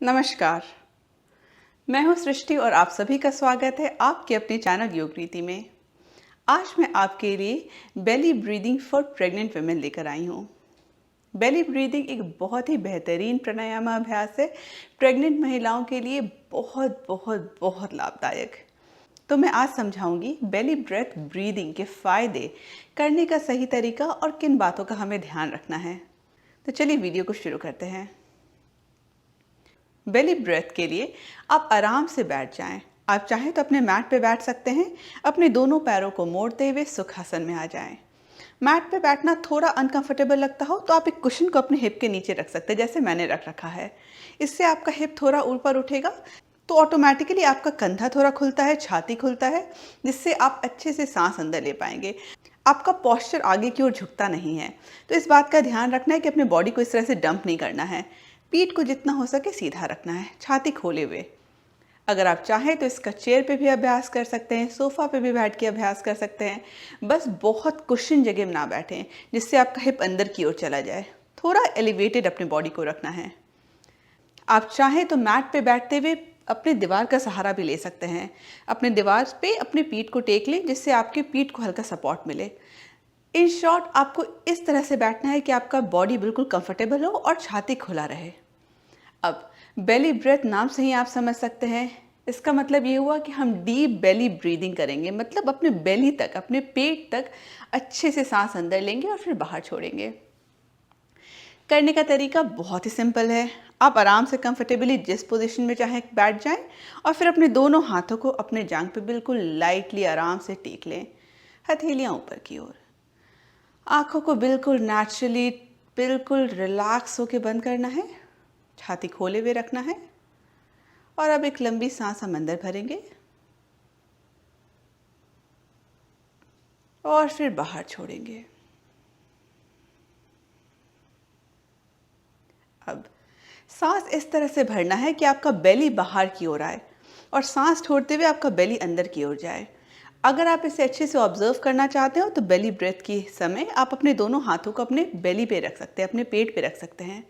नमस्कार। मैं हूं सृष्टि और आप सभी का स्वागत है आपके अपने चैनल योग रीति में। आज मैं आपके लिए belly breathing for pregnant women लेकर आई हूं। बेली ब्रीदिंग एक बहुत ही बेहतरीन प्राणायाम अभ्यास है, प्रेग्नेंट महिलाओं के लिए बहुत बहुत बहुत लाभदायक। तो मैं आज समझाऊंगी बेली ब्रेथ ब्रीदिंग के फायदे, करने का सही तरीका और किन बातों का हमें ध्यान रखना है। तो चलिए वीडियो को शुरू करते हैं। बेली ब्रेथ के लिए आप आराम से बैठ जाएं। आप चाहें तो अपने मैट पे बैठ सकते हैं। अपने दोनों पैरों को मोड़ते हुए सुखासन में आ जाएं। मैट पे बैठना थोड़ा अनकंफर्टेबल लगता हो तो आप एक कुशन को अपने हिप के नीचे रख सकते हैं, जैसे मैंने रख रखा है। इससे आपका हिप थोड़ा ऊपर उठेगा तो ऑटोमेटिकली आपका कंधा थोड़ा खुलता है, छाती खुलता है, जिससे आप अच्छे से सांस अंदर ले पाएंगे। आपका पोस्चर आगे की ओर झुकता नहीं है। तो इस बात का ध्यान रखना है कि अपने बॉडी को इस तरह से डंप नहीं करना है। पीठ को जितना हो सके सीधा रखना है, छाती खोले हुए। अगर आप चाहें तो इसका चेयर पे भी अभ्यास कर सकते हैं, सोफा पे भी बैठ के अभ्यास कर सकते हैं। बस बहुत कुशन जगह में ना बैठें जिससे आपका हिप अंदर की ओर चला जाए। थोड़ा एलिवेटेड अपने बॉडी को रखना है। आप चाहें तो मैट पे बैठते हुए अपने दीवार का सहारा भी ले सकते हैं। अपने दीवार पे अपने पीठ को टेक लें जिससे आपके पीठ को हल्का सपोर्ट मिले। इन शॉर्ट आपको इस तरह से बैठना है कि आपका बॉडी बिल्कुल कंफर्टेबल हो और छाती खुला रहे। अब बेली ब्रेथ नाम से ही आप समझ सकते हैं, इसका मतलब ये हुआ कि हम डीप बेली ब्रीदिंग करेंगे, मतलब अपने बेली तक, अपने पेट तक अच्छे से सांस अंदर लेंगे और फिर बाहर छोड़ेंगे। करने का तरीका बहुत ही सिंपल है। आप आराम से कंफर्टेबली जिस पोजीशन में चाहें बैठ जाएं और फिर अपने दोनों हाथों को अपने जांघ पे बिल्कुल लाइटली आराम से टेक लें, हथेलियां ऊपर की ओर। आंखों को बिल्कुल नेचुरली, बिल्कुल रिलैक्स होकर बंद करना है, छाती खोले हुए रखना है और अब एक लंबी सांस हम अंदर भरेंगे और फिर बाहर छोड़ेंगे। अब सांस इस तरह से भरना है कि आपका बेली बाहर की ओर आए और सांस छोड़ते हुए आपका बेली अंदर की ओर जाए। अगर आप इसे अच्छे से ऑब्जर्व करना चाहते हो तो बेली ब्रेथ के समय आप अपने दोनों हाथों को अपने बेली पे रख सकते हैं, अपने पेट पे रख सकते हैं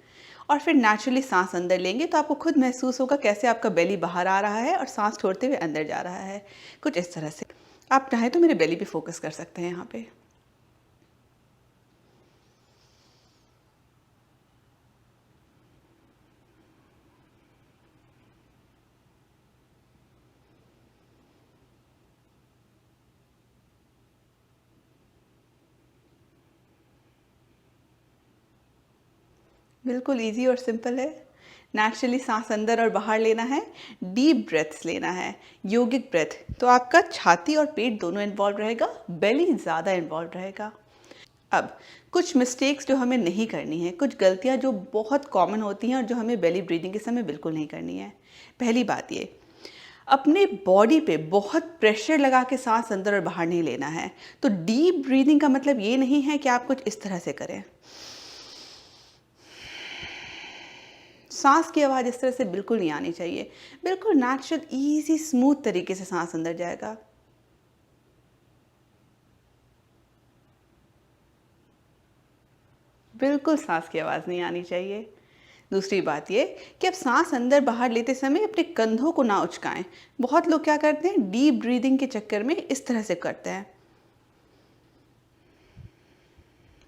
और फिर नेचुरली सांस अंदर लेंगे तो आपको खुद महसूस होगा कैसे आपका बेली बाहर आ रहा है और सांस छोड़ते हुए अंदर जा रहा है, कुछ इस तरह से। आप चाहें तो मेरे बेली पे फोकस कर सकते हैं यहाँ पे। बिल्कुल इजी और सिंपल है। नेचुरली सांस अंदर और बाहर लेना है, डीप ब्रेथ्स लेना है, योगिक ब्रेथ। तो आपका छाती और पेट दोनों इन्वॉल्व रहेगा, बेली ज़्यादा इन्वॉल्व रहेगा। अब कुछ मिस्टेक्स जो हमें नहीं करनी है, कुछ गलतियां जो बहुत कॉमन होती हैं और जो हमें बेली ब्रीदिंग के समय बिल्कुल नहीं करनी है। पहली बात ये, अपने बॉडी पे बहुत प्रेशर लगा के सांस अंदर और बाहर नहीं लेना है। तो डीप ब्रीदिंग का मतलब ये नहीं है कि आप कुछ इस तरह से करें। सांस की आवाज़ इस तरह से बिल्कुल नहीं आनी चाहिए। बिल्कुल नेचुरल, इजी, स्मूथ तरीके से सांस अंदर जाएगा। बिल्कुल सांस की आवाज़ नहीं आनी चाहिए। दूसरी बात ये कि अब सांस अंदर बाहर लेते समय अपने कंधों को ना उचकाएं। बहुत लोग क्या करते हैं, डीप ब्रीदिंग के चक्कर में इस तरह से करते हैं।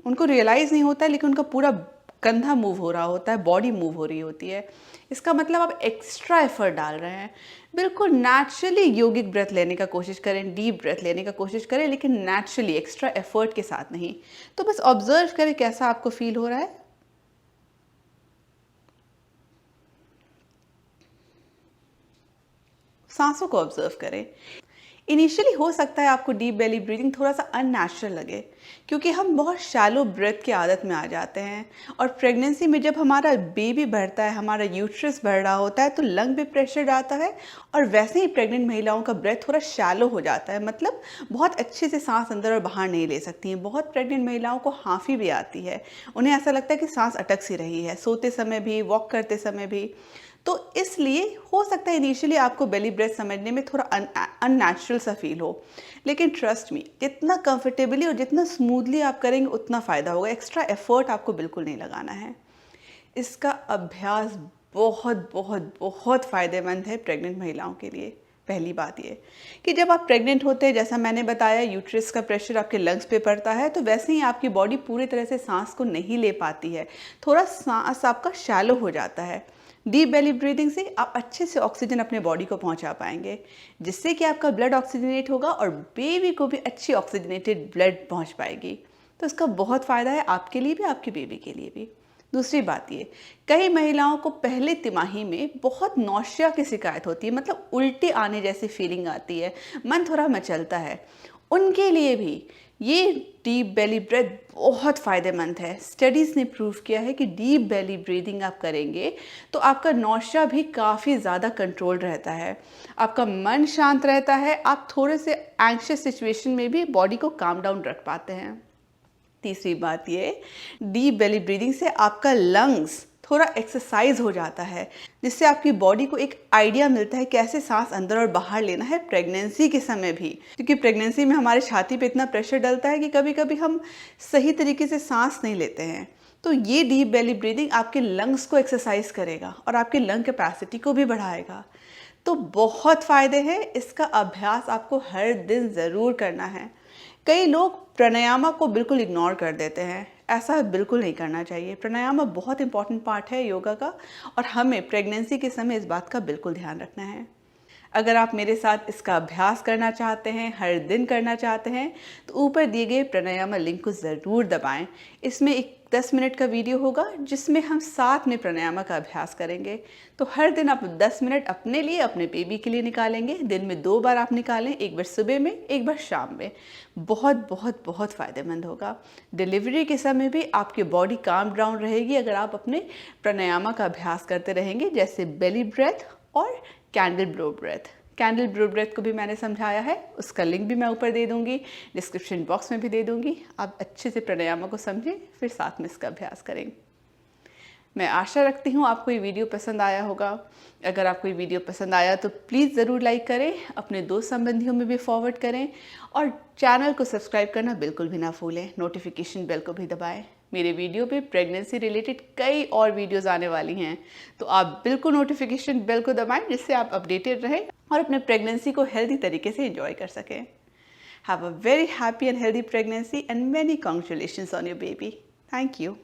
उनको रियलाइज़ नहीं होता है लेकिन उनका पूरा कंधा मूव हो रहा होता है, बॉडी मूव हो रही होती है। इसका मतलब आप एक्स्ट्रा एफर्ट डाल रहे हैं। बिल्कुल नेचुरली योगिक ब्रेथ लेने का कोशिश करें, डीप ब्रेथ लेने का कोशिश करें, लेकिन नेचुरली, एक्स्ट्रा एफर्ट के साथ नहीं। तो बस ऑब्जर्व करें कैसा आपको फील हो रहा है। सांसों को ऑब्जर्व करें। इनिशियली हो सकता है आपको डीप बेली ब्रीदिंग थोड़ा सा अननेचुरल लगे क्योंकि हम बहुत शैलो ब्रेथ की आदत में आ जाते हैं और प्रेगनेंसी में जब हमारा बेबी बढ़ता है, हमारा यूट्रस बढ़ रहा होता है तो लंग पे प्रेशर आता है और वैसे ही प्रेग्नेंट महिलाओं का ब्रेथ थोड़ा शैलो हो जाता है, मतलब बहुत अच्छे से सांस अंदर और बाहर नहीं ले सकती हैं। बहुत प्रेग्नेंट महिलाओं को हांफी भी आती है, उन्हें ऐसा लगता है कि सांस अटक सी रही है, सोते समय भी, वॉक करते समय भी। तो इसलिए हो सकता है इनिशियली आपको बेली ब्रेथ समझने में थोड़ा अननेचुरल सा फील हो, लेकिन ट्रस्ट मी, जितना कंफर्टेबली और जितना स्मूथली आप करेंगे उतना फ़ायदा होगा। एक्स्ट्रा एफर्ट आपको बिल्कुल नहीं लगाना है। इसका अभ्यास बहुत बहुत बहुत फ़ायदेमंद है प्रेग्नेंट महिलाओं के लिए। पहली बात ये कि जब आप प्रेग्नेंट होते हैं, जैसा मैंने बताया, यूट्रस का प्रेशर आपके लंग्स पे पड़ता है, तो वैसे ही आपकी बॉडी पूरी तरह से सांस को नहीं ले पाती है, थोड़ा सांस आपका शैलो हो जाता है। डीप बेली ब्रीदिंग से आप अच्छे से ऑक्सीजन अपने बॉडी को पहुंचा पाएंगे, जिससे कि आपका ब्लड ऑक्सीजनेट होगा और बेबी को भी अच्छी ऑक्सीजनेटेड ब्लड पहुंच पाएगी। तो इसका बहुत फ़ायदा है आपके लिए भी, आपकी बेबी के लिए भी। दूसरी बात ये, कई महिलाओं को पहले तिमाही में बहुत नौशिया की शिकायत होती है, मतलब उल्टी आने जैसी फीलिंग आती है, मन थोड़ा मचलता है। उनके लिए भी ये डीप बेली ब्रेथ बहुत फ़ायदेमंद है। स्टडीज़ ने प्रूव किया है कि डीप बेली ब्रीदिंग आप करेंगे तो आपका नौशिया भी काफ़ी ज़्यादा कंट्रोल रहता है, आपका मन शांत रहता है, आप थोड़े से एंग्शियस सिचुएशन में भी बॉडी को काम डाउन रख पाते हैं। तीसरी बात ये, डीप बेली ब्रीदिंग से आपका लंग्स थोड़ा एक्सरसाइज हो जाता है, जिससे आपकी बॉडी को एक आइडिया मिलता है कैसे सांस अंदर और बाहर लेना है प्रेगनेंसी के समय भी। क्योंकि प्रेगनेंसी में हमारे छाती पे इतना प्रेशर डलता है कि कभी कभी हम सही तरीके से सांस नहीं लेते हैं। तो ये डीप बेली ब्रीदिंग आपके लंग्स को एक्सरसाइज करेगा और आपकी लंग कैपेसिटी को भी बढ़ाएगा। तो बहुत फ़ायदे हैं, इसका अभ्यास आपको हर दिन ज़रूर करना है। कई लोग प्राणायाम को बिल्कुल इग्नोर कर देते हैं, ऐसा बिल्कुल नहीं करना चाहिए। प्राणायाम बहुत इंपॉर्टेंट पार्ट है योगा का, और हमें प्रेगनेंसी के समय इस बात का बिल्कुल ध्यान रखना है। अगर आप मेरे साथ इसका अभ्यास करना चाहते हैं, हर दिन करना चाहते हैं, तो ऊपर दिए गए प्राणायाम लिंक को ज़रूर दबाएं। इसमें एक 10 मिनट का वीडियो होगा जिसमें हम साथ में प्राणायाम का अभ्यास करेंगे। तो हर दिन आप 10 मिनट अपने लिए, अपने बेबी के लिए निकालेंगे। दिन में 2 बार आप निकालें, एक बार सुबह में, एक बार शाम में। बहुत बहुत बहुत फ़ायदेमंद होगा। डिलीवरी के समय भी आपकी बॉडी काम डाउन रहेगी अगर आप अपने प्राणायाम का अभ्यास करते रहेंगे, जैसे बेली ब्रेथ और candle blow breath. Candle blow breath को भी मैंने समझाया है, उसका लिंक भी मैं ऊपर दे दूंगी, डिस्क्रिप्शन बॉक्स में भी दे दूंगी। आप अच्छे से प्राणायाम को समझें, फिर साथ में इसका अभ्यास करें। मैं आशा रखती हूँ आपको ये वीडियो पसंद आया होगा। अगर आपको ये वीडियो पसंद आया तो प्लीज़ ज़रूर लाइक करें, अपने दोस्त संबंधियों में भी फॉरवर्ड करें, और चैनल को सब्सक्राइब करना बिल्कुल भी ना भूलें। नोटिफिकेशन बेल को भी दबाएं। मेरे वीडियो पे प्रेगनेंसी रिलेटेड कई और वीडियोस आने वाली हैं, तो आप बिल्कुल नोटिफिकेशन बेल को दबाएं, जिससे आप अपडेटेड रहें और अपने प्रेगनेंसी को हेल्दी तरीके से एंजॉय कर सकें। Have a very happy and healthy pregnancy and many congratulations on your baby. Thank you.